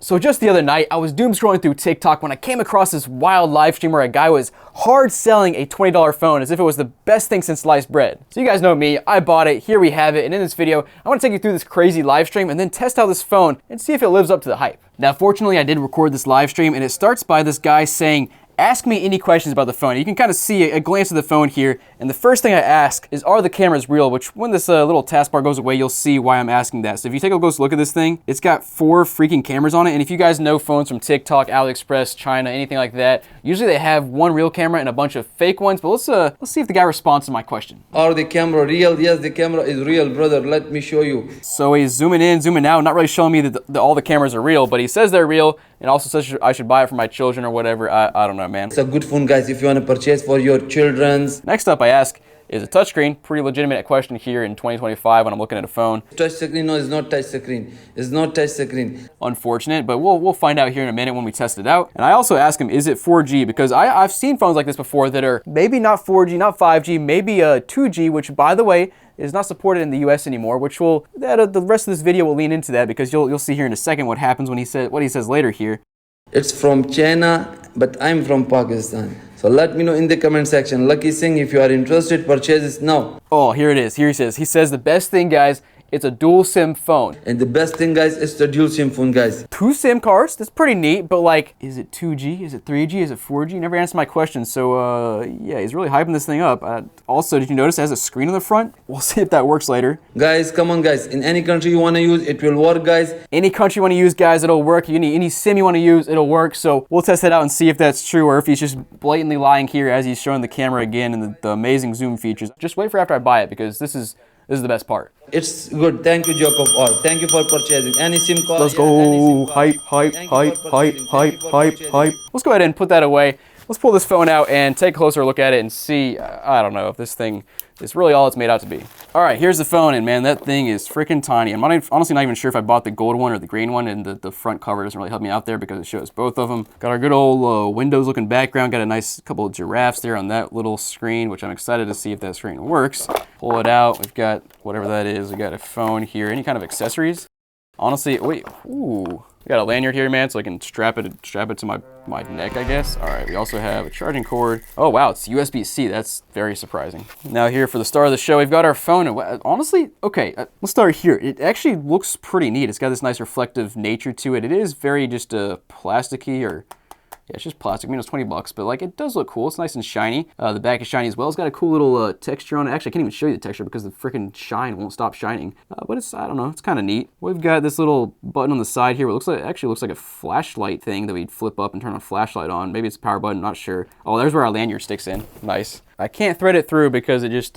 So just the other night, I was doom scrolling through TikTok when I came across this wild live stream where a guy was hard selling a $20 phone as if it was the best thing since sliced bread. So you guys know me, I bought it, here we have it, and in this video, I want to take you through this crazy live stream and then test out this phone and see if it lives up to the hype. Now fortunately, I did record this live stream and it starts by this guy saying, ask me any questions about the phone. You can kind of see a glance of the phone here, and the first thing I ask is, are the cameras real? Which when this little taskbar goes away, you'll see why I'm asking that. So if you take a close look at this thing, it's got 4 freaking cameras on it, and if you guys know phones from TikTok, AliExpress, China, anything like that, usually they have one real camera and a bunch of fake ones, but let's see if the guy responds to my question. Are the camera real? Yes, the camera is real, brother. Let me show you. So he's zooming in, zooming out, not really showing me that all the cameras are real, but he says they're real, and also says I should buy it for my children or whatever. I don't know, man. It's a good phone, guys, if you want to purchase for your children's. Next up, I ask, is a touchscreen? Pretty legitimate question here in 2025 when I'm looking at a phone. Touch screen? No, it's not touch screen. It's not touch screen. Unfortunate, but we'll find out here in a minute when we test it out. And I also ask him, is it 4G? Because I've seen phones like this before that are maybe not 4G, not 5G, maybe 2G, which by the way, is not supported in the US anymore, which the rest of this video will lean into that because you'll see here in a second what happens when what he says later here. It's from China, but I'm from Pakistan. So let me know in the comment section. Lucky Singh, if you are interested, purchase it now. Oh, here it is. Here he says the best thing, guys, it's a dual SIM phone. And the best thing, guys, is the dual SIM phone, guys. 2 SIM cards, that's pretty neat, but like, is it 2G? Is it 3G? Is it 4G? Never answered my question, so yeah, he's really hyping this thing up. Also, did you notice it has a screen on the front? We'll see if that works later. Guys, come on, guys. In any country you want to use, it will work, guys. Any country you want to use, guys, it'll work. Any SIM you want to use, it'll work. So we'll test that out and see if that's true or if he's just blatantly lying here as he's showing the camera again and the amazing zoom features. Just wait for after I buy it because this is the best part. It's good. Thank you, Jacob. Thank you for purchasing. Any SIM card. Let's go. Hype. Let's go ahead and put that away. Let's pull this phone out and take a closer look at it and see, I don't know if this thing is really all it's made out to be. All right, here's the phone, and man, that thing is freaking tiny. I'm honestly not even sure if I bought the gold one or the green one, and the front cover doesn't really help me out there because it shows both of them. Got our good old Windows looking background, got a nice couple of giraffes there on that little screen, which I'm excited to see if that screen works. Pull it out, we've got whatever that is. We got a phone here, any kind of accessories. Honestly, wait, ooh. We got a lanyard here, man, so I can strap it to my neck, I guess. All right, we also have a charging cord. Oh, wow, it's USB-C. That's very surprising. Now here for the star of the show, we've got our phone. And honestly, okay, let's start here. It actually looks pretty neat. It's got this nice reflective nature to it. It is very just plasticky or... yeah, it's just plastic. I mean, it's 20 bucks, but like it does look cool. It's nice and shiny. The back is shiny as well. It's got a cool little texture on it. Actually, I can't even show you the texture because the freaking shine won't stop shining. But it's, I don't know, it's kind of neat. We've got this little button on the side here. It actually looks like a flashlight thing that we'd flip up and turn a flashlight on. Maybe it's a power button, not sure. Oh, there's where our lanyard sticks in. Nice. I can't thread it through because it just,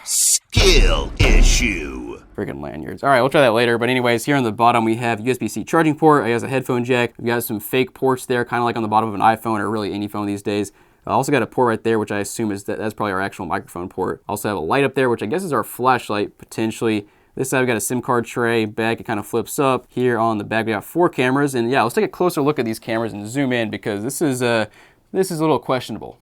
skill issue. Freaking lanyards. All right, we'll try that later. But anyways, here on the bottom, we have USB-C charging port. It has a headphone jack. We've got some fake ports there, kind of like on the bottom of an iPhone or really any phone these days. I also got a port right there, which I assume that's probably our actual microphone port. Also have a light up there, which I guess is our flashlight, potentially. This side, we got a SIM card tray. Back, it kind of flips up. Here on the back, we got 4 cameras. And yeah, let's take a closer look at these cameras and zoom in because this is a little questionable.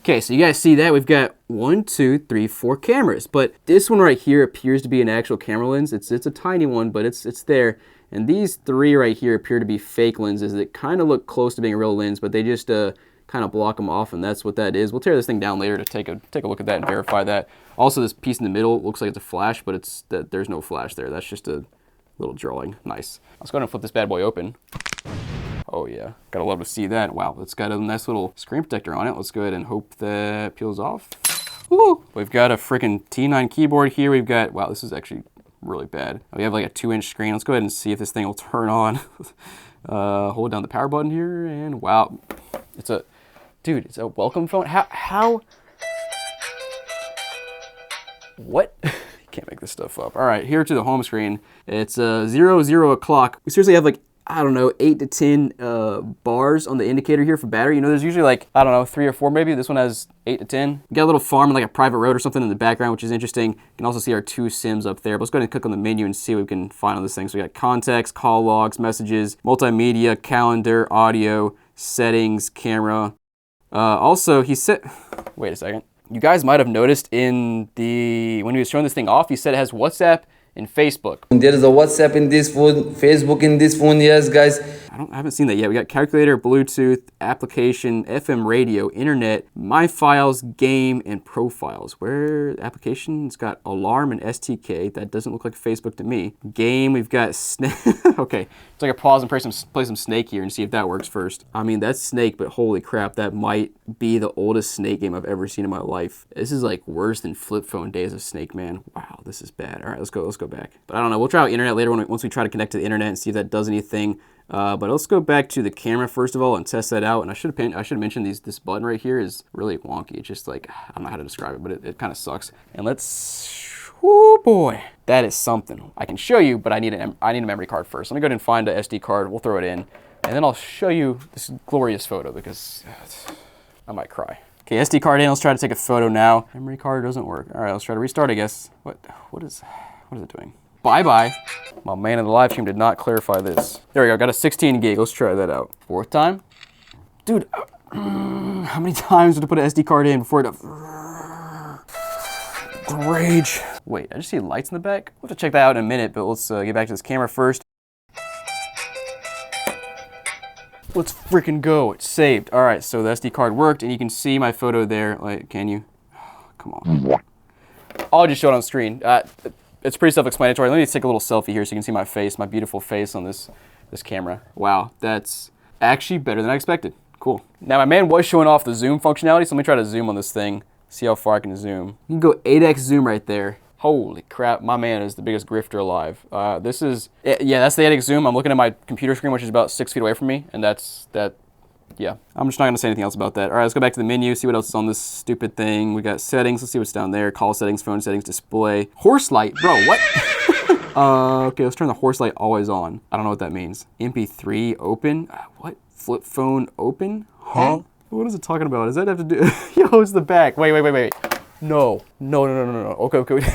Okay, so you guys see that? We've got 1, 2, 3, 4 cameras, but this one right here appears to be an actual camera lens. It's a tiny one, but it's there. And these 3 right here appear to be fake lenses that kind of look close to being a real lens, but they just kind of block them off, and that's what that is. We'll tear this thing down later to take a look at that and verify that. Also, this piece in the middle looks like it's a flash, but there's no flash there. That's just a little drawing. Nice. Let's go ahead and flip this bad boy open. Oh yeah, gotta love to see that. Wow, it's got a nice little screen protector on it. Let's go ahead and hope that peels off. Woo! We've got a freaking T9 keyboard here. We've got, wow, this is actually really bad. We have like a 2-inch screen. Let's go ahead and see if this thing will turn on. Hold down the power button here, and wow, it's a welcome phone. How? What? Can't make this stuff up. All right, here to the home screen. It's 00 o'clock. We seriously have like, I don't know, 8 to 10 bars on the indicator here for battery. You know, there's usually like, I don't know, 3 or 4 maybe. This one has 8 to 10. We got a little farm and like a private road or something in the background, which is interesting. You can also see our 2 SIMs up there. But let's go ahead and click on the menu and see what we can find on this thing. So we got contacts, call logs, messages, multimedia, calendar, audio, settings, camera. Also, he said, wait a second. You guys might have noticed when he was showing this thing off, he said it has WhatsApp and Facebook. And there is a WhatsApp in this phone, Facebook in this phone. Yes, guys. I haven't seen that yet. We got calculator, Bluetooth, application, FM radio, internet, my files, game, and profiles. Where application's got alarm and STK. That doesn't look like Facebook to me. Game, we've got snake. Okay, it's like a pause and play some Snake here and see if that works first. I mean, that's Snake, but holy crap, that might be the oldest Snake game I've ever seen in my life. This is like worse than flip phone days of Snake, man. Wow, this is bad. All right, let's go back. But I don't know. We'll try out internet later once we try to connect to the internet and see if that does anything. But let's go back to the camera first of all and test that out. And I should have mentioned this button right here is really wonky. It's just like, I don't know how to describe it, but it kind of sucks. And let's, oh boy, that is something. I can show you, but I need a memory card first. Let me go ahead and find a SD card. We'll throw it in, and then I'll show you this glorious photo because I might cry. Okay, SD card in. Let's try to take a photo now. Memory card doesn't work. All right, let's try to restart, I guess. What is it doing? Bye-bye. My man in the live stream did not clarify this. There we go, got a 16 gig. Let's try that out. Fourth time? Dude, how many times did I put an SD card in before it... Rage. Wait, I just see lights in the back? We'll have to check that out in a minute, but let's get back to this camera first. Let's freaking go. It's saved. All right, so the SD card worked, and you can see my photo there. Like, can you? Come on. I'll just show it on screen. It's pretty self-explanatory. Let me take a little selfie here so you can see my face, my beautiful face on this camera. Wow, that's actually better than I expected. Cool. Now, my man was showing off the zoom functionality, so let me try to zoom on this thing, see how far I can zoom. You can go 8x zoom right there. Holy crap, my man is the biggest grifter alive. This is, yeah, that's the 8x zoom. I'm looking at my computer screen, which is about 6 feet away from me, and yeah. I'm just not gonna say anything else about that. All right, let's go back to the menu, see what else is on this stupid thing. We got settings, let's see what's down there. Call settings, phone settings, display. Horse light, bro, what? Okay, let's turn the horse light always on. I don't know what that means. MP3 open, what? Flip phone open? Huh? What is it talking about? Does that have to do, yo, it's the back. Wait. No. Okay.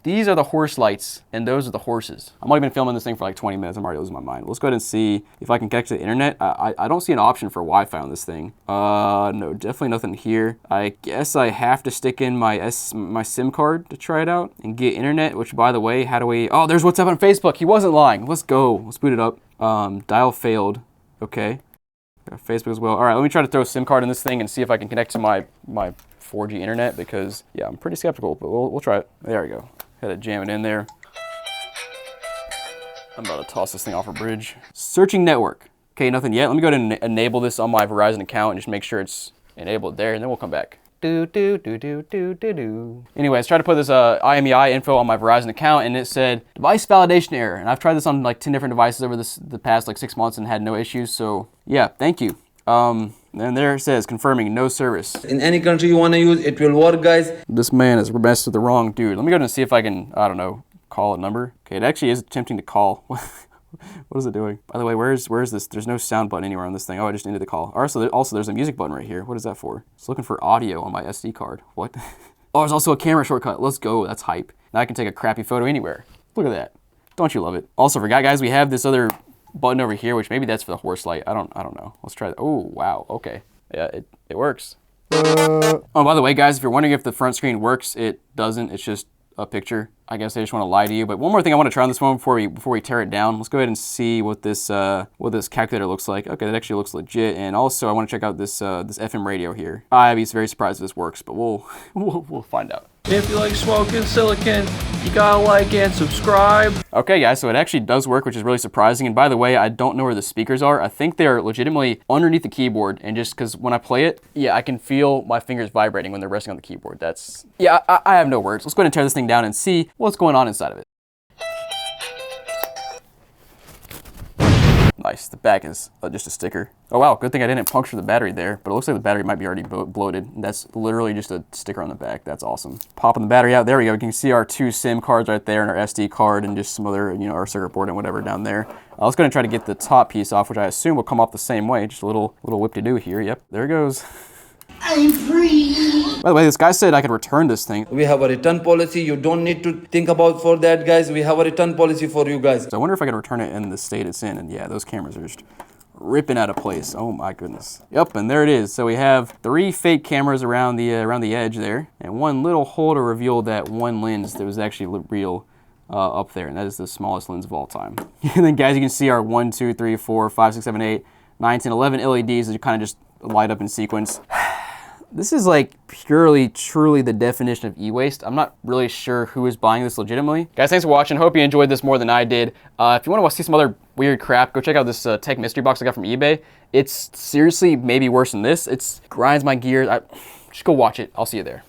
These are the horse lights, and those are the horses. I'm only been filming this thing for like 20 minutes. I'm already losing my mind. Let's go ahead and see if I can connect to the internet. I don't see an option for Wi-Fi on this thing. No, definitely nothing here. I guess I have to stick in my SIM card to try it out and get internet, which by the way, how do we, oh, there's WhatsApp on Facebook. He wasn't lying. Let's go. Let's boot it up. Dial failed. Okay. Got Facebook as well. All right, let me try to throw a SIM card in this thing and see if I can connect to my 4G internet because, yeah, I'm pretty skeptical, but we'll try it. There we go. Had to jam it in there. I'm about to toss this thing off a bridge. Searching network. Okay, nothing yet. Let me go ahead and enable this on my Verizon account and just make sure it's enabled there, and then we'll come back. Anyways, try to put this IMEI info on my Verizon account, and it said device validation error. And I've tried this on like 10 different devices over the past like 6 months and had no issues. So yeah, thank you. And there it says confirming no service. In any country you want to use, it will work, guys. This man is messed with the wrong dude. Let me go ahead and see if I can, I don't know, call a number. Okay, it actually is attempting to call. What is it doing? By the way, where is this? There's no sound button anywhere on this thing. Oh, I just ended the call. Also, there's a music button right here. What is that for? It's looking for audio on my SD card. What? Oh, there's also a camera shortcut. Let's go. That's hype. Now I can take a crappy photo anywhere. Look at that. Don't you love it? Also, forgot, guys, we have this other button over here, which maybe that's for the horse light. I don't know. Let's try that. Oh, wow. Okay. Yeah, it works. Oh, by the way, guys, if you're wondering if the front screen works, it doesn't. It's just a picture. I guess I just want to lie to you. But one more thing I want to try on this phone before we tear it down. Let's go ahead and see what this calculator looks like. Okay, that actually looks legit. And also, I want to check out this FM radio here. I'd be very surprised if this works, but we'll find out. If you like Smokin Silicon, you gotta like and subscribe. Okay, guys, so it actually does work, which is really surprising. And by the way, I don't know where the speakers are. I think they're legitimately underneath the keyboard. And just because when I play it, yeah, I can feel my fingers vibrating when they're resting on the keyboard. That's, yeah, I have no words. Let's go ahead and tear this thing down and see what's going on inside of it. Nice, the back is just a sticker. Oh wow, good thing I didn't puncture the battery there, but it looks like the battery might be already bloated. That's literally just a sticker on the back. That's awesome. Popping the battery out, there we go. You can see our 2 SIM cards right there and our SD card and just some other, you know, our circuit board and whatever down there. Let's go ahead and try to get the top piece off, which I assume will come off the same way. Just a little whip-de-doo here. Yep, there it goes. I'm free. By the way, this guy said I could return this thing. We have a return policy. You don't need to think about for that, guys. We have a return policy for you guys. So I wonder if I could return it in the state it's in. And yeah, those cameras are just ripping out of place. Oh my goodness. Yep, and there it is. So we have 3 fake cameras around the edge there, and one little hole to reveal that one lens that was actually real. up there, and that is the smallest lens of all time. And then guys, you can see our 1, 2, 3, 4, 5, 6, 7, 8, 9, 10, 11 LEDs that kind of just light up in sequence. This is like purely, truly the definition of e-waste. I'm not really sure who is buying this legitimately. Guys, thanks for watching. Hope you enjoyed this more than I did. If you want to see some other weird crap, go check out this tech mystery box I got from eBay. It's seriously maybe worse than this. It grinds my gears. Just go watch it. I'll see you there.